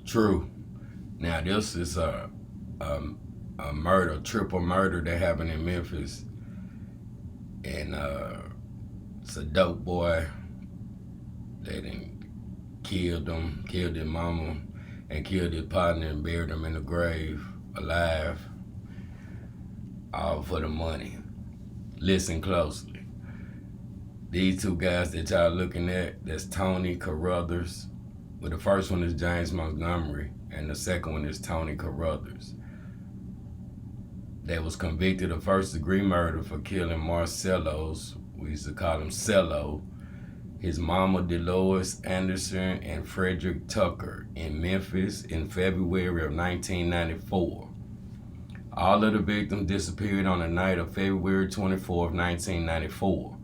True. Now this is a murder, triple murder that happened in Memphis, and it's a dope boy that killed him, killed his mama, and killed his partner and buried him in the grave alive, all for the money. Listen closely. These two guys that y'all looking at, that's Tony Carruthers. Well, the first one is James Montgomery, and the second one is Tony Carruthers. They was convicted of first-degree murder for killing Marcello's, we used to call him Cello, his mama Dolores Anderson and Frederick Tucker in Memphis in February of 1994. All of the victims disappeared on the night of February 24th, 1994.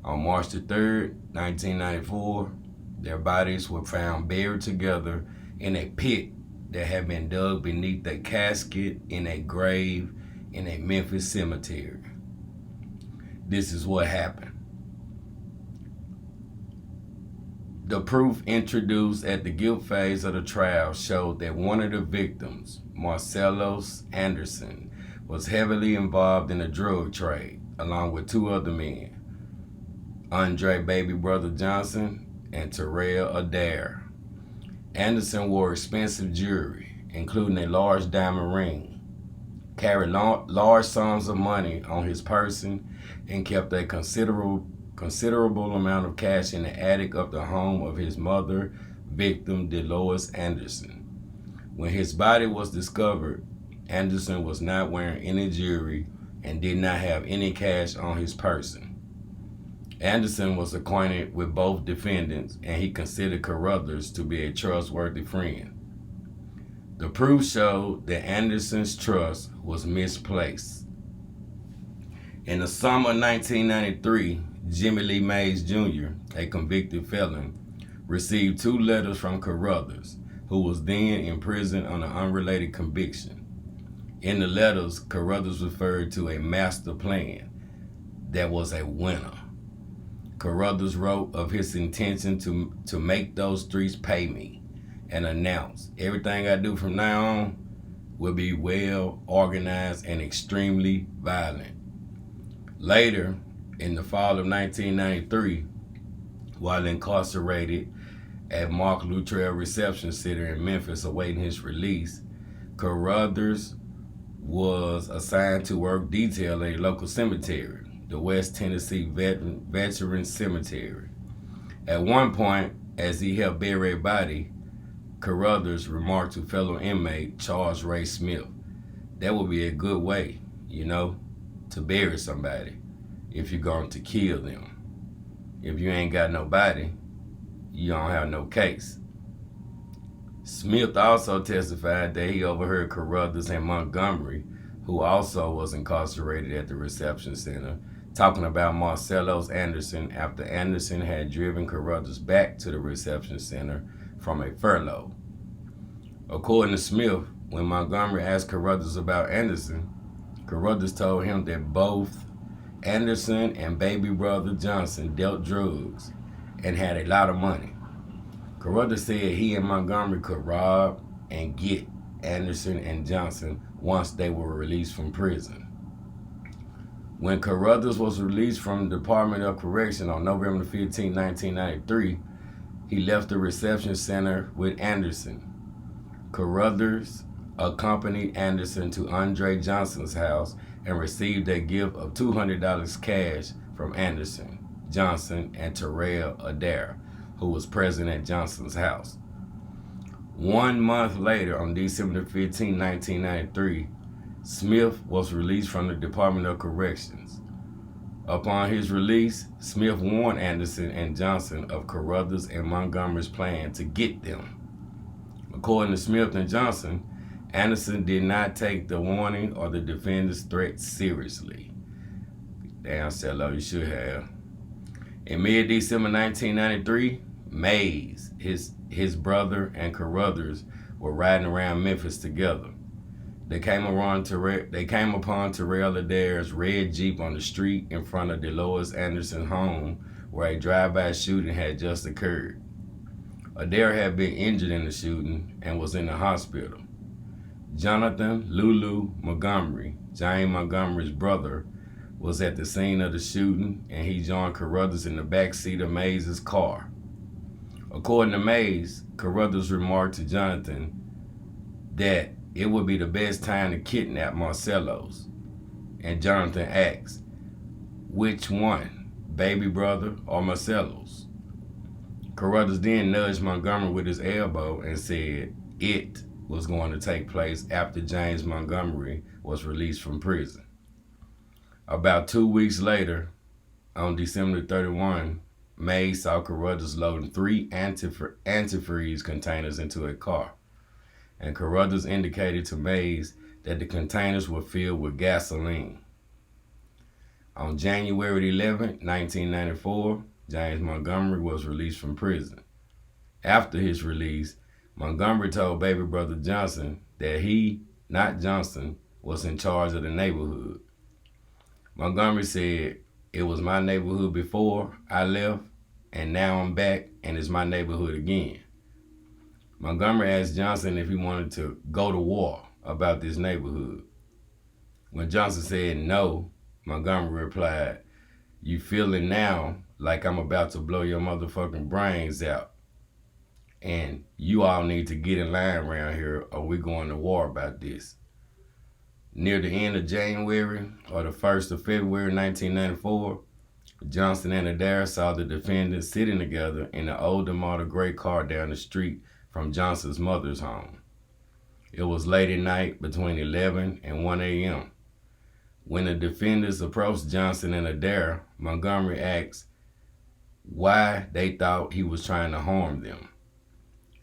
On March the 3rd, 1994, their bodies were found buried together in a pit that had been dug beneath a casket in a grave in a Memphis cemetery. This is what happened. The proof introduced at the guilt phase of the trial showed that one of the victims, Marcello's Anderson, was heavily involved in the drug trade, along with two other men, Andre Baby Brother Johnson and Terrell Adair. Anderson wore expensive jewelry, including a large diamond ring, carried large sums of money on his person, and kept a considerable amount of cash in the attic of the home of his mother, victim Dolores Anderson. When his body was discovered, Anderson was not wearing any jewelry and did not have any cash on his person. Anderson was acquainted with both defendants, and he considered Carruthers to be a trustworthy friend. The proof showed that Anderson's trust was misplaced. In the summer of 1993, Jimmy Lee Mays Jr., a convicted felon, received two letters from Carruthers, who was then in prison on an unrelated conviction. In the letters, Carruthers referred to a master plan that was a winner. Carruthers wrote of his intention to make those streets pay me and announced, everything I do from now on will be well organized and extremely violent. Later, in the fall of 1993, while incarcerated at Mark Luttrell Reception Center in Memphis awaiting his release, Carruthers was assigned to work detail at a local cemetery, the West Tennessee Veteran Cemetery. At one point, as he helped bury a body, Carruthers remarked to fellow inmate Charles Ray Smith, "That would be a good way, to bury somebody if you're going to kill them. If you ain't got nobody, you don't have no case." Smith also testified that he overheard Carruthers and Montgomery, who also was incarcerated at the reception center, talking about Marcello's Anderson after Anderson had driven Carruthers back to the reception center from a furlough. According to Smith, when Montgomery asked Carruthers about Anderson, Carruthers told him that both Anderson and baby brother Johnson dealt drugs and had a lot of money. Carruthers said he and Montgomery could rob and get Anderson and Johnson once they were released from prison. When Carruthers was released from the Department of Correction on November 15, 1993, he left the reception center with Anderson. Carruthers accompanied Anderson to Andre Johnson's house and received a gift of $200 cash from Anderson, Johnson, and Terrell Adair, who was present at Johnson's house. 1 month later, on December 15, 1993, Smith was released from the Department of Corrections. Upon his release, Smith warned Anderson and Johnson of Carruthers and Montgomery's plan to get them. According to Smith and Johnson, Anderson did not take the warning or the defendant's threat seriously. Damn, Cello, you should have. In mid-December 1993, Mays, his brother, and Carruthers were riding around Memphis together. They came upon Terrell Adair's red Jeep on the street in front of Dolores Anderson's home, where a drive-by shooting had just occurred. Adair had been injured in the shooting and was in the hospital. Jonathan Lulu Montgomery, James Montgomery's brother, was at the scene of the shooting, and he joined Carruthers in the back seat of Mays' car. According to Mays, Carruthers remarked to Jonathan that it would be the best time to kidnap Marcello's, and Jonathan asked, which one, baby brother or Marcello's? Carruthers then nudged Montgomery with his elbow and said it was going to take place after James Montgomery was released from prison. About 2 weeks later, on December 31, Mays saw Carruthers loading 3 antifreeze containers into a car, and Carruthers indicated to Mays that the containers were filled with gasoline. On January 11, 1994, James Montgomery was released from prison. After his release, Montgomery told baby brother Johnson that he, not Johnson, was in charge of the neighborhood. Montgomery said, it was my neighborhood before I left, and now I'm back, and it's my neighborhood again. Montgomery asked Johnson if he wanted to go to war about this neighborhood. When Johnson said no, Montgomery replied, you feeling now like I'm about to blow your motherfucking brains out, and you all need to get in line around here or we're going to war about this. Near the end of January or the 1st of February 1994, Johnson and Adair saw the defendants sitting together in an older model gray car down the street from Johnson's mother's home. It was late at night, between 11 and 1 a.m. When the defendants approached Johnson and Adair, Montgomery asked why they thought he was trying to harm them.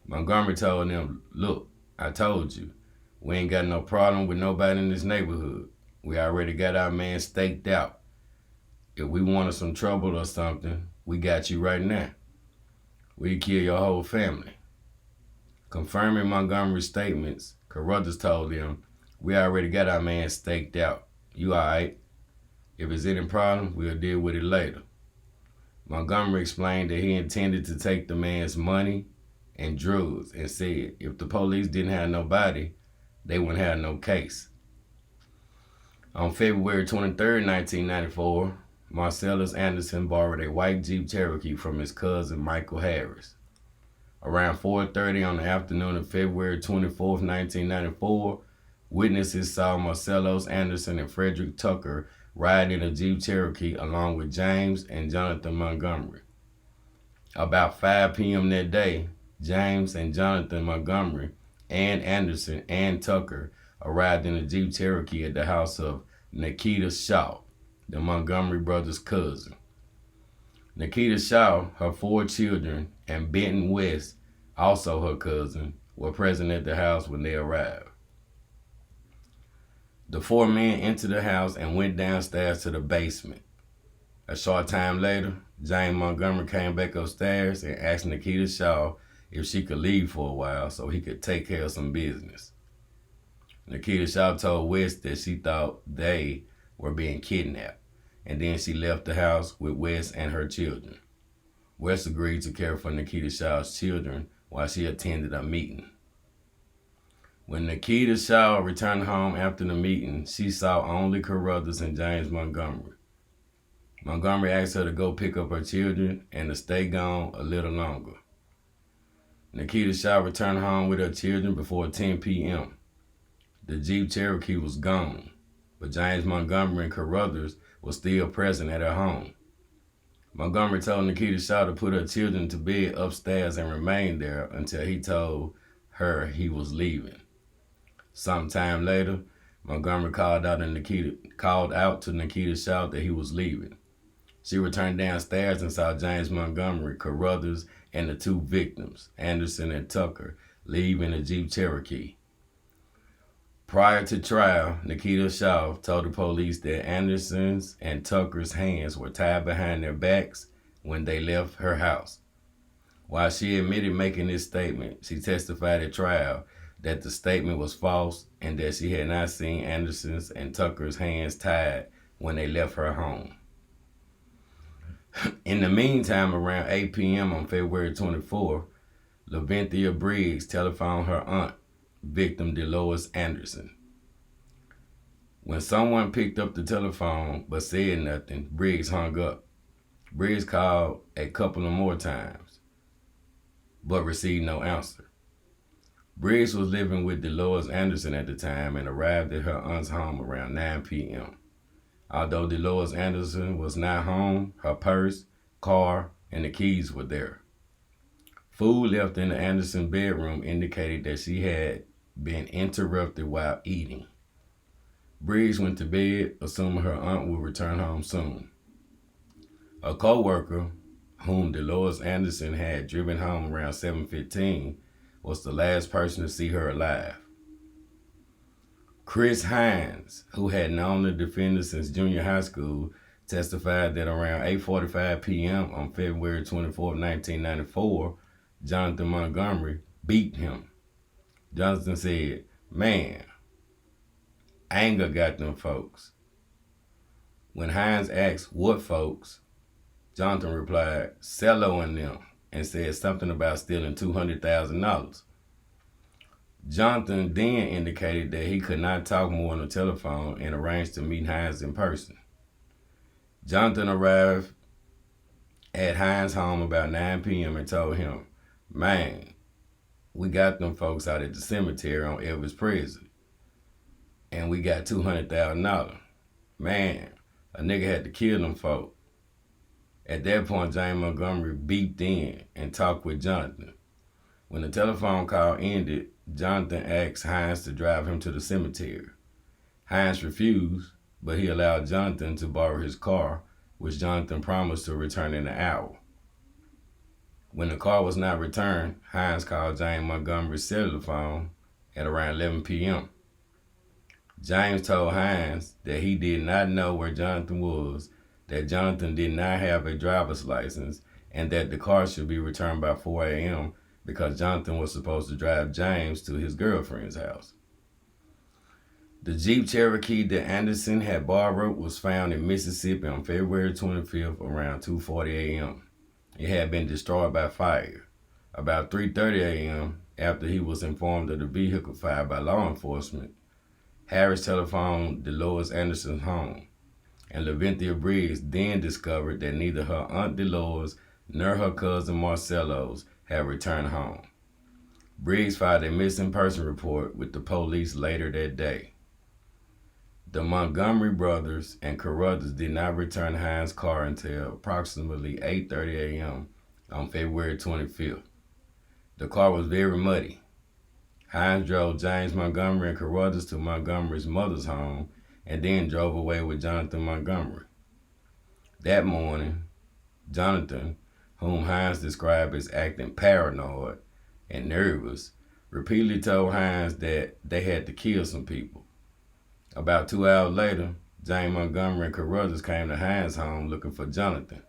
Montgomery told them, look, I told you, we ain't got no problem with nobody in this neighborhood. We already got our man staked out. If we wanted some trouble or something, we got you right now. We'd kill your whole family. Confirming Montgomery's statements, Carruthers told them, we already got our man staked out. You all right? If it's any problem, we'll deal with it later. Montgomery explained that he intended to take the man's money and drugs and said if the police didn't have nobody, they wouldn't have no case. On February 23, 1994, Marcellus Anderson borrowed a white Jeep Cherokee from his cousin Michael Harris. Around 4:30 on the afternoon of February 24, 1994, witnesses saw Marcellus Anderson and Frederick Tucker ride in a Jeep Cherokee along with James and Jonathan Montgomery. About 5 p.m. that day, James and Jonathan Montgomery and Anderson and Tucker arrived in a Jeep Cherokee at the house of Nikita Shaw, the Montgomery brothers' cousin. Nikita Shaw, her 4 children, and Benton West, also her cousin, were present at the house when they arrived. The 4 men entered the house and went downstairs to the basement. A short time later, James Montgomery came back upstairs and asked Nikita Shaw if she could leave for a while so he could take care of some business. Nikita Shaw told West that she thought they were being kidnapped, and then she left the house with West and her children. West agreed to care for Nikita Shaw's children while she attended a meeting. When Nikita Shaw returned home after the meeting, she saw only Carruthers and James Montgomery. Montgomery asked her to go pick up her children and to stay gone a little longer. Nikita Shaw returned home with her children before 10 p.m. The Jeep Cherokee was gone, but James Montgomery and Carruthers were still present at her home. Montgomery told Nikita Shaw to put her children to bed upstairs and remain there until he told her he was leaving. Sometime later, Montgomery called out to Nikita Shaw that he was leaving. She returned downstairs and saw James Montgomery, Carruthers, and the 2 victims, Anderson and Tucker, leave in a Jeep Cherokee. Prior to trial, Nikita Shaw told the police that Anderson's and Tucker's hands were tied behind their backs when they left her house. While she admitted making this statement, she testified at trial that the statement was false and that she had not seen Anderson's and Tucker's hands tied when they left her home. In the meantime, around 8 p.m. on February 24, LaVenthia Briggs telephoned her aunt, victim Dolores Anderson. When someone picked up the telephone but said nothing, Briggs hung up. Briggs called a couple of more times, but received no answer. Briggs was living with Dolores Anderson at the time and arrived at her aunt's home around 9 p.m. Although Dolores Anderson was not home, her purse, car, and the keys were there. Food left in the Anderson bedroom indicated that she had been interrupted while eating. Briggs went to bed, assuming her aunt would return home soon. A co-worker, whom Dolores Anderson had driven home around 7:15, was the last person to see her alive. Chris Hines, who had known the defendant since junior high school, testified that around 8:45 p.m. on February 24, 1994, Jonathan Montgomery beat him. Jonathan said, "Man, anger got them folks." When Hines asked what folks, Jonathan replied, "CELLO and them," and said something about stealing $200,000. Jonathan then indicated that he could not talk more on the telephone and arranged to meet Hines in person. Jonathan arrived at Hines' home about 9 p.m. and told him, "Man, we got them folks out at the cemetery on Elvis Presley, and we got $200,000. Man, a nigga had to kill them folk." At that point, James Montgomery beeped in and talked with Jonathan. When the telephone call ended, Jonathan asked Hines to drive him to the cemetery. Hines refused, but he allowed Jonathan to borrow his car, which Jonathan promised to return in an hour. When the car was not returned, Hines called James Montgomery's cellular phone at around 11 p.m. James told Hines that he did not know where Jonathan was, that Jonathan did not have a driver's license, and that the car should be returned by 4 a.m. because Jonathan was supposed to drive James to his girlfriend's house. The Jeep Cherokee that Anderson had borrowed was found in Mississippi on February 25th around 2:40 a.m. It had been destroyed by fire. About 3:30 a.m., after he was informed of the vehicle fire by law enforcement, Harris telephoned Dolores Anderson's home, and LaVenthia Briggs then discovered that neither her Aunt Dolores nor her cousin Marcello's had returned home. Briggs filed a missing person report with the police later that day. The Montgomery brothers and Carruthers did not return Hines' car until approximately 8:30 a.m. on February 25th. The car was very muddy. Hines drove James Montgomery and Carruthers to Montgomery's mother's home and then drove away with Jonathan Montgomery. That morning, Jonathan, whom Hines described as acting paranoid and nervous, repeatedly told Hines that they had to kill some people. About 2 hours later, James Montgomery and Carruthers came to Hines' home looking for Jonathan.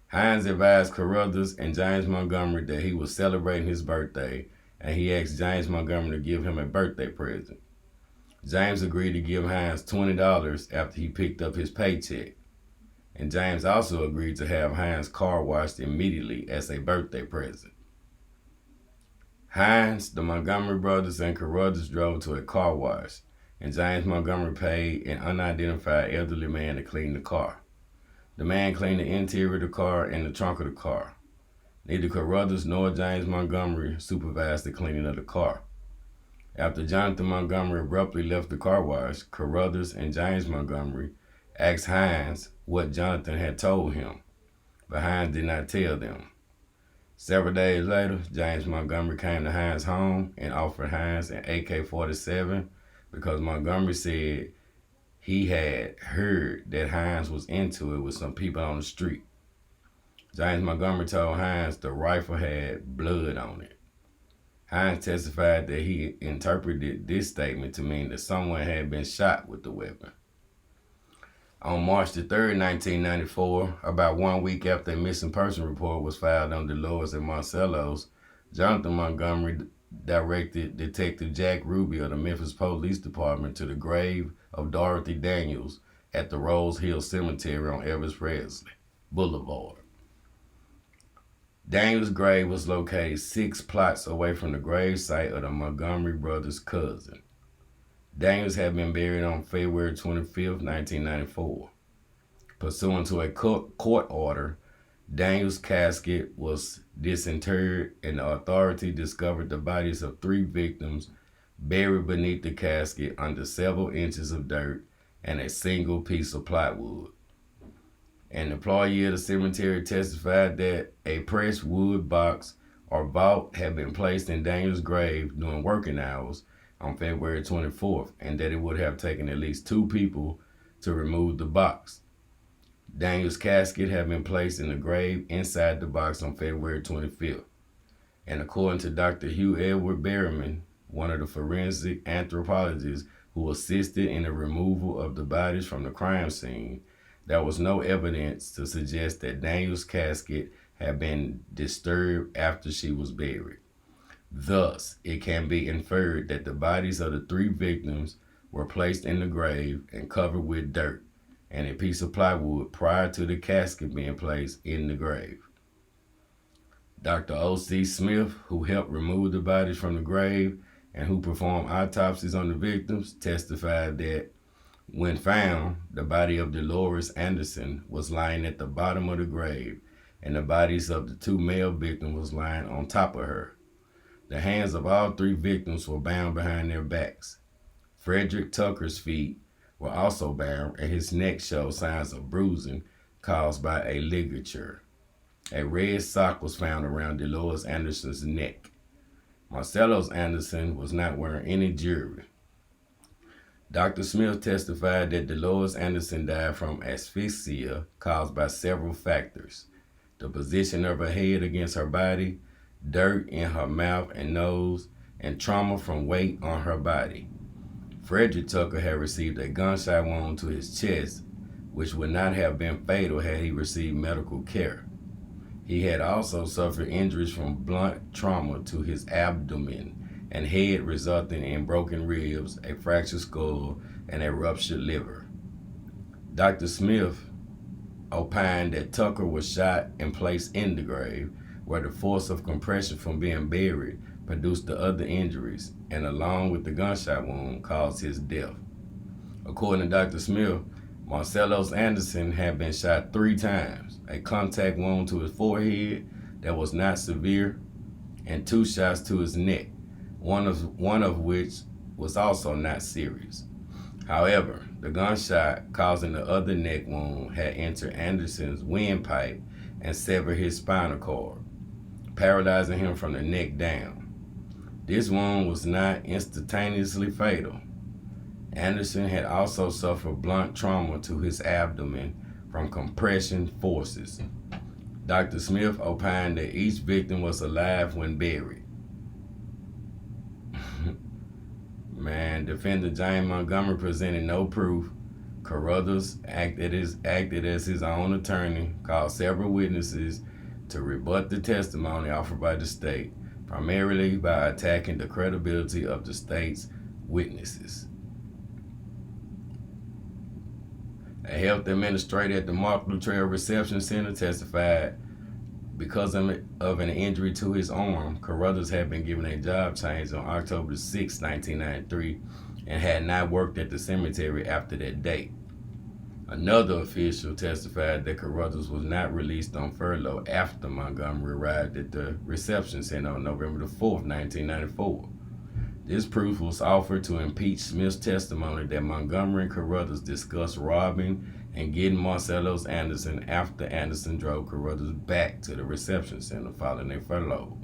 Hines advised Carruthers and James Montgomery that he was celebrating his birthday, and he asked James Montgomery to give him a birthday present. James agreed to give Hines $20 after he picked up his paycheck, and James also agreed to have Hines' car washed immediately as a birthday present. Hines, the Montgomery brothers, and Carruthers drove to a car wash, and James Montgomery paid an unidentified elderly man to clean the car. The man cleaned the interior of the car and the trunk of the car. Neither Carruthers nor James Montgomery supervised the cleaning of the car. After Jonathan Montgomery abruptly left the car wash, Carruthers and James Montgomery asked Hines what Jonathan had told him, but Hines did not tell them. Several days later, James Montgomery came to Hines' home and offered Hines an AK-47 because Montgomery said he had heard that Hines was into it with some people on the street. James Montgomery told Hines the rifle had blood on it. Hines testified that he interpreted this statement to mean that someone had been shot with the weapon. On March the 3rd, 1994, about 1 week after a missing person report was filed on Dolores and Marcello's, Jonathan Montgomery directed Detective Jack Ruby of the Memphis Police Department to the grave of Dorothy Daniels at the Rose Hill Cemetery on Elvis Presley Boulevard. Daniel's grave was located 6 plots away from the grave site of the Montgomery brothers' cousin. Daniels had been buried on February 25, 1994. Pursuant to a court order, Daniel's casket was disinterred and the authority discovered the bodies of 3 victims buried beneath the casket under several inches of dirt and a single piece of plywood. An employee of the cemetery testified that a pressed wood box or vault had been placed in Daniel's grave during working hours on February 24th, and that it would have taken at least 2 people to remove the box. Daniel's casket had been placed in the grave inside the box on February 25th. And according to Dr. Hugh Edward Berryman, one of the forensic anthropologists who assisted in the removal of the bodies from the crime scene, there was no evidence to suggest that Daniel's casket had been disturbed after she was buried. Thus, it can be inferred that the bodies of the 3 victims were placed in the grave and covered with dirt and a piece of plywood prior to the casket being placed in the grave. Dr. O.C. Smith, who helped remove the bodies from the grave and who performed autopsies on the victims, testified that when found, the body of Dolores Anderson was lying at the bottom of the grave and the bodies of the 2 male victims was lying on top of her. The hands of all 3 victims were bound behind their backs. Frederick Tucker's feet were also bound, and his neck showed signs of bruising caused by a ligature. A red sock was found around Dolores Anderson's neck. Marcellus Anderson was not wearing any jewelry. Dr. Smith testified that Dolores Anderson died from asphyxia caused by several factors: the position of her head against her body, dirt in her mouth and nose, and trauma from weight on her body. Frederick Tucker had received a gunshot wound to his chest, which would not have been fatal had he received medical care. He had also suffered injuries from blunt trauma to his abdomen and head, resulting in broken ribs, a fractured skull, and a ruptured liver. Dr. Smith opined that Tucker was shot and placed in the grave, where the force of compression from being buried produced the other injuries, and along with the gunshot wound, caused his death. According to Dr. Smith, Marcellus Anderson had been shot 3 times, a contact wound to his forehead that was not severe, and 2 shots to his neck, one of which was also not serious. However, the gunshot causing the other neck wound had entered Anderson's windpipe and severed his spinal cord, paralyzing him from the neck down. This wound was not instantaneously fatal. Anderson had also suffered blunt trauma to his abdomen from compression forces. Dr. Smith opined that each victim was alive when buried. Defendant James Montgomery presented no proof. Carruthers acted as his own attorney, called several witnesses to rebut the testimony offered by the state, primarily by attacking the credibility of the state's witnesses. A health administrator at the Mark Luttrell Reception Center testified because of an injury to his arm, Carruthers had been given a job change on October 6, 1993, and had not worked at the cemetery after that date. Another official testified that Carruthers was not released on furlough after Montgomery arrived at the reception center on November 4, 1994. This proof was offered to impeach Smith's testimony that Montgomery and Carruthers discussed robbing and getting Marcellus Anderson after Anderson drove Carruthers back to the reception center following a furlough.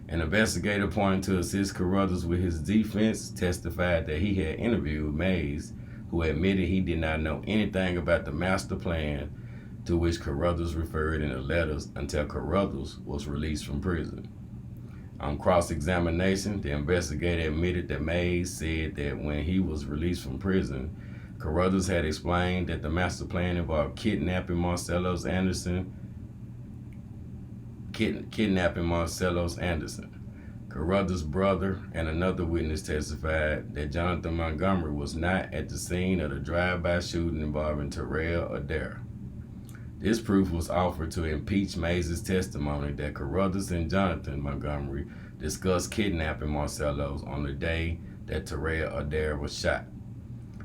An investigator appointed to assist Carruthers with his defense testified that he had interviewed Mays, who admitted he did not know anything about the master plan to which Carruthers referred in the letters until Carruthers was released from prison. On cross-examination, the investigator admitted that Mays said that when he was released from prison, Carruthers had explained that the master plan involved kidnapping Marcellus Anderson. Carruthers' brother and another witness testified that Jonathan Montgomery was not at the scene of the drive-by shooting involving Terrell Adair. This proof was offered to impeach Mays' testimony that Carruthers and Jonathan Montgomery discussed kidnapping Marcello's on the day that Terrell Adair was shot.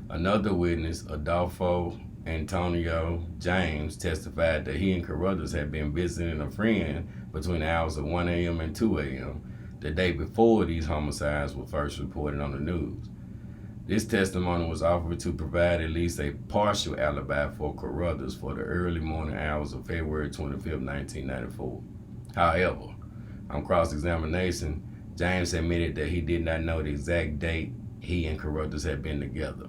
Another witness, Adolfo Antonio James, testified that he and Carruthers had been visiting a friend between the hours of 1 a.m. and 2 a.m. the day before these homicides were first reported on the news. This testimony was offered to provide at least a partial alibi for Carruthers for the early morning hours of February 25, 1994. However, on cross-examination, James admitted that he did not know the exact date he and Carruthers had been together.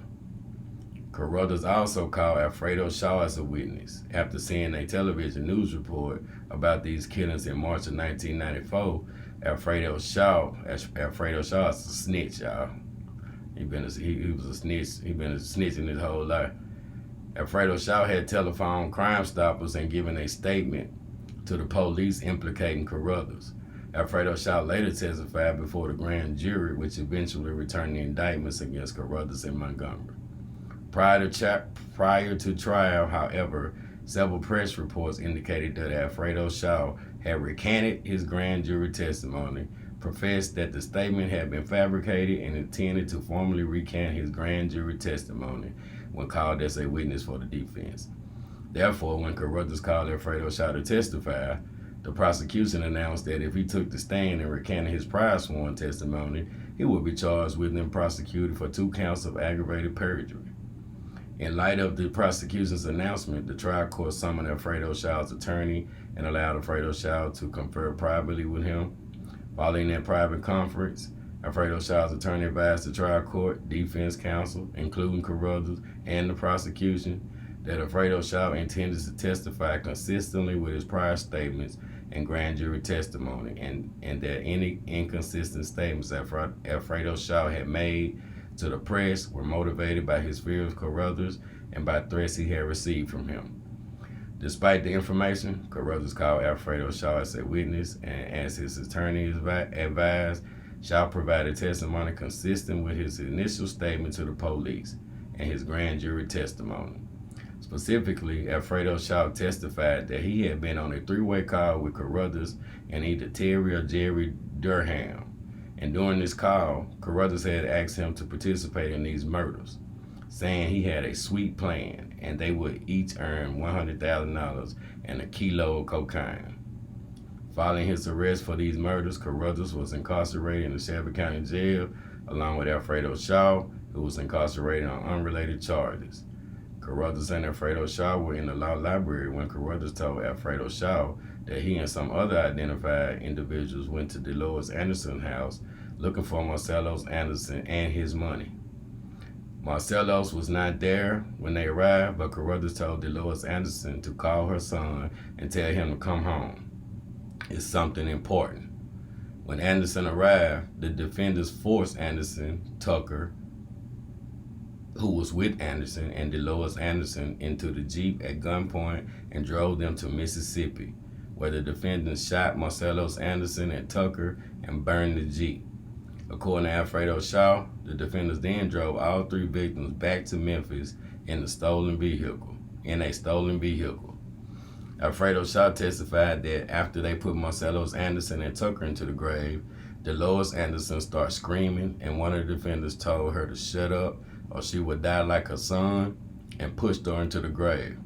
Carruthers also called Alfredo Shaw as a witness after seeing a television news report about these killings in March of 1994. Alfredo Shaw is a snitch, y'all. He was a snitch. He been a snitch in his whole life. Alfredo Shaw had telephoned Crime Stoppers and given a statement to the police implicating Carruthers. Alfredo Shaw later testified before the grand jury, which eventually returned the indictments against Carruthers and Montgomery. Prior to trial, however, several press reports indicated that Alfredo Shaw had recanted his grand jury testimony, professed that the statement had been fabricated, and intended to formally recant his grand jury testimony when called as a witness for the defense. Therefore, when Carruthers called Alfredo Shaw to testify, the prosecution announced that if he took the stand and recanted his prior sworn testimony, he would be charged with and prosecuted for 2 counts of aggravated perjury. In light of the prosecution's announcement, the trial court summoned Alfredo Shaw's attorney and allowed Alfredo Shaw to confer privately with him. Following that private conference, Alfredo Shaw's attorney advised the trial court, defense counsel, including Carruthers, and the prosecution, that Alfredo Shaw intended to testify consistently with his prior statements and grand jury testimony, and that any inconsistent statements Alfredo Shaw had made to the press were motivated by his fear of Carruthers and by threats he had received from him. Despite the information, Carruthers called Alfredo Shaw as a witness, and as his attorney advised, Shaw provided testimony consistent with his initial statement to the police and his grand jury testimony. Specifically, Alfredo Shaw testified that he had been on a 3-way call with Carruthers and either Terry or Jerry Durham. And during this call, Carruthers had asked him to participate in these murders, saying he had a sweet plan and they would each earn $100,000 and a kilo of cocaine. Following his arrest for these murders, Carruthers was incarcerated in the Shelby County Jail, along with Alfredo Shaw, who was incarcerated on unrelated charges. Carruthers and Alfredo Shaw were in the law library when Carruthers told Alfredo Shaw that he and some other identified individuals went to Dolores Anderson's house looking for Marcello's Anderson and his money. Marcello's was not there when they arrived, but Carruthers told Dolores Anderson to call her son and tell him to come home. It's something important. When Anderson arrived, the defendants forced Anderson, Tucker, who was with Anderson, and Dolores Anderson into the Jeep at gunpoint and drove them to Mississippi, where the defendants shot Marcello's Anderson and Tucker and burned the Jeep. According to Alfredo Shaw, the defendants then drove all 3 victims back to Memphis in a stolen vehicle. Alfredo Shaw testified that after they put Marcello's Anderson and Tucker into the grave, Dolores Anderson started screaming, and one of the defendants told her to shut up or she would die like her son, and pushed her into the grave.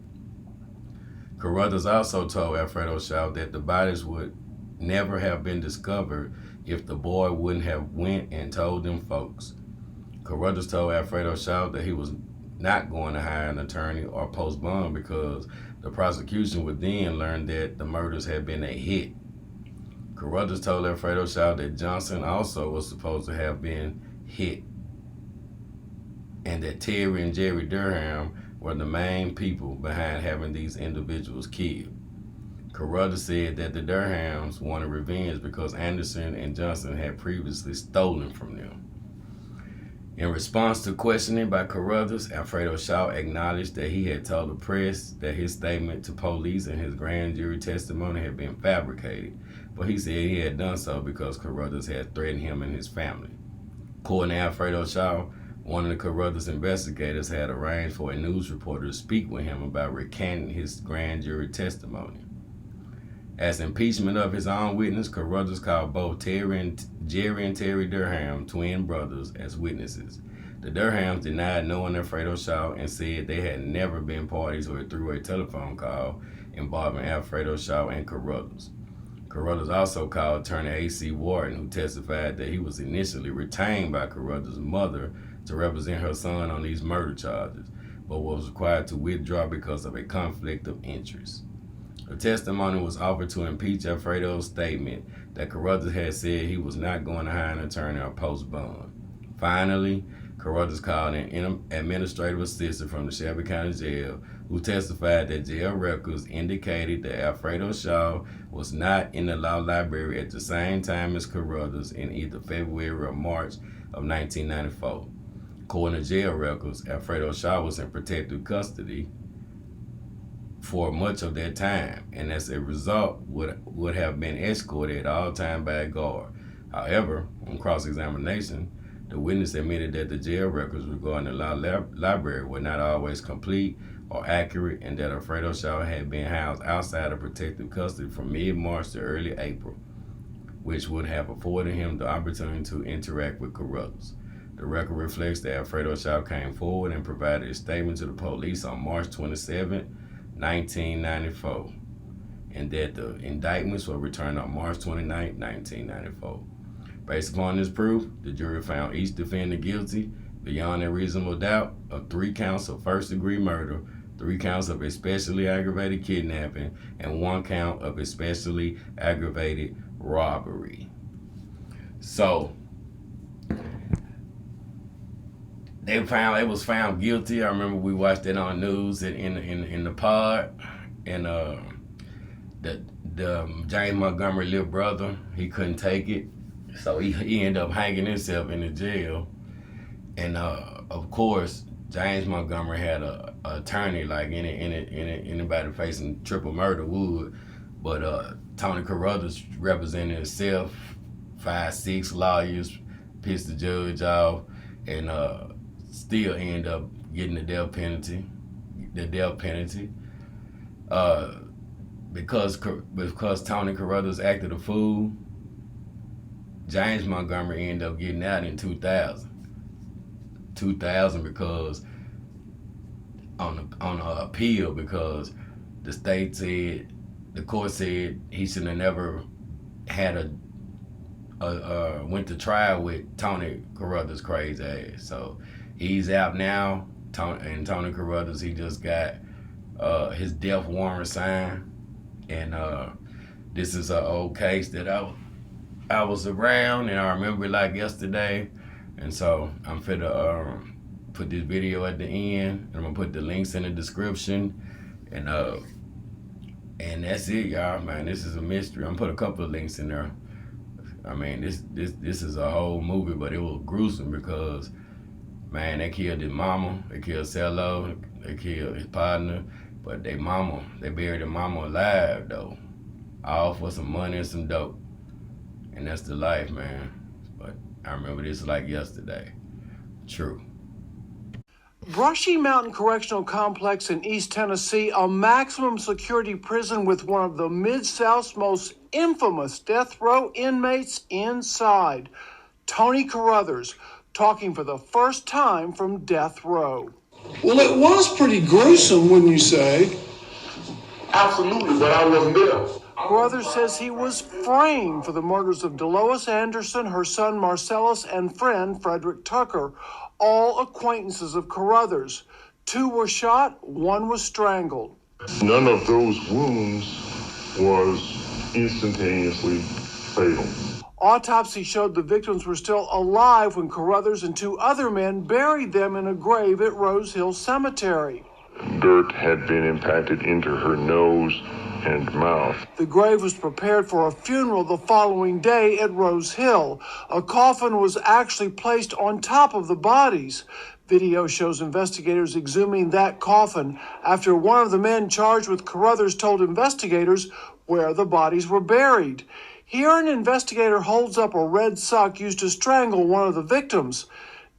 Carruthers also told Alfredo Shaw that the bodies would never have been discovered if the boy wouldn't have went and told them folks. Carruthers told Alfredo Shaw that he was not going to hire an attorney or post bond because the prosecution would then learn that the murders had been a hit. Carruthers told Alfredo Shaw that Johnson also was supposed to have been hit, and that Terry and Jerry Durham were the main people behind having these individuals killed. Carruthers said that the Durhams wanted revenge because Anderson and Johnson had previously stolen from them. In response to questioning by Carruthers, Alfredo Shaw acknowledged that he had told the press that his statement to police and his grand jury testimony had been fabricated, but he said he had done so because Carruthers had threatened him and his family. According to Alfredo Shaw, One of the Carruthers investigators had arranged for a news reporter to speak with him about recanting his grand jury testimony. As impeachment of his own witness, Carruthers called both Jerry and Terry Durham, twin brothers, as witnesses. The Durhams denied knowing Alfredo Shaw and said they had never been parties or through a telephone call involving Alfredo Shaw and Carruthers. Carruthers also called attorney A.C. Wharton, who testified that he was initially retained by Carruthers' mother to represent her son on these murder charges, but was required to withdraw because of a conflict of interest. The testimony was offered to impeach Alfredo's statement that Carruthers had said he was not going to hire an attorney or post bond. Finally, Carruthers called an administrative assistant from the Shelby County Jail who testified that jail records indicated that Alfredo Shaw was not in the law library at the same time as Carruthers in either February or March of 1994. According to jail records, Alfredo Shaw was in protective custody for much of that time, and as a result would have been escorted at all times by a guard. However, on cross-examination, the witness admitted that the jail records regarding the law library were not always complete or accurate, and that Alfredo Shaw had been housed outside of protective custody from mid-March to early April, which would have afforded him the opportunity to interact with Carruthers. The record reflects that Alfredo Shaw came forward and provided a statement to the police on March 27, 1994, and that the indictments were returned on March 29, 1994. Based upon this proof, the jury found each defendant guilty beyond a reasonable doubt of 3 counts of first-degree murder, 3 counts of especially aggravated kidnapping, and 1 count of especially aggravated robbery. So, they was found guilty. I remember we watched it on news in the pod, and the James Montgomery little brother, he couldn't take it, so he ended up hanging himself in the jail. And of course, James Montgomery had a attorney like anybody facing triple murder would, but Tony Carruthers represented himself, 5-6 lawyers, pissed the judge off, and still end up getting the death penalty. Because Tony Carruthers acted a fool, James Montgomery ended up getting out in 2000 because on an appeal, because the court said he should have never had went to trial with Tony Carruthers' crazy ass. So he's out now, and Tony Carruthers, he just got his death warrant signed, and this is an old case that I was around, and I remember it like yesterday, and so I'm finna put this video at the end, and I'm gonna put the links in the description, and that's it, y'all. Man, this is a mystery. I'm gonna put a couple of links in there. I mean, this is a whole movie, but it was gruesome because, man, they killed his mama, they killed CELLO'S, they killed his partner, but they buried their mama alive though, all for some money and some dope, and that's the life, man. But I remember this like yesterday. True. Brushy Mountain Correctional Complex in East Tennessee, a maximum security prison with one of the Mid-South's most infamous death row inmates inside. Tony Carruthers talking for the first time from death row. Well, it was pretty gruesome, wouldn't you say? Absolutely, but I wasn't there. Carruthers says he was framed for the murders of Delois Anderson, her son Marcellus, and friend Frederick Tucker, all acquaintances of Carruthers. 2 were shot, 1 was strangled. None of those wounds was instantaneously fatal. Autopsy showed the victims were still alive when Carruthers and 2 other men buried them in a grave at Rose Hill Cemetery. Dirt had been impacted into her nose and mouth. The grave was prepared for a funeral the following day at Rose Hill. A coffin was actually placed on top of the bodies. Video shows investigators exhuming that coffin after one of the men charged with Carruthers told investigators where the bodies were buried. Here, an investigator holds up a red sock used to strangle one of the victims.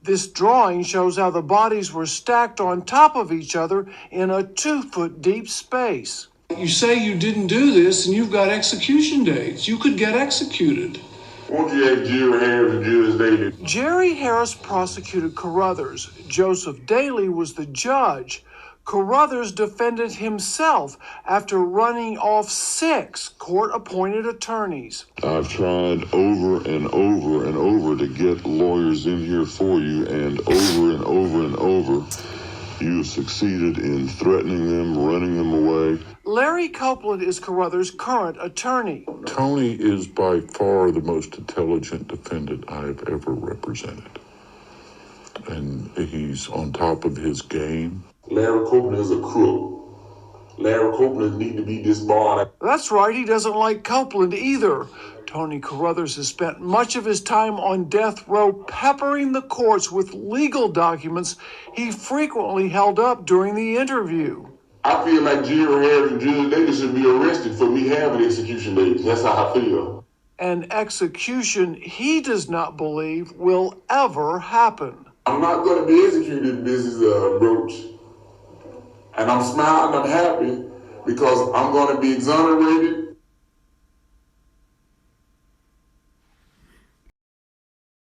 This drawing shows how the bodies were stacked on top of each other in a 2-foot deep space. You say you didn't do this and you've got execution dates. You could get executed. Won't you ask Jerry Harris and Julius Daly? Jerry Harris prosecuted Carruthers. Joseph Daly was the judge. Carruthers defended himself after running off 6 court-appointed attorneys. I've tried over and over and over to get lawyers in here for you, and over, you have succeeded in threatening them, running them away. Larry Copeland is Carruthers' current attorney. Tony is by far the most intelligent defendant I've ever represented. And he's on top of his game. Larry Copeland is a crook. Larry Copeland need to be disbarred. That's right, he doesn't like Copeland either. Tony Carruthers has spent much of his time on death row peppering the courts with legal documents he frequently held up during the interview. I feel like Jerry Harris and Julius Daly should be arrested for me having execution dates. That's how I feel. An execution he does not believe will ever happen. I'm not going to be executed, Mrs. Roach. And I'm smiling, I'm happy, because I'm going to be exonerated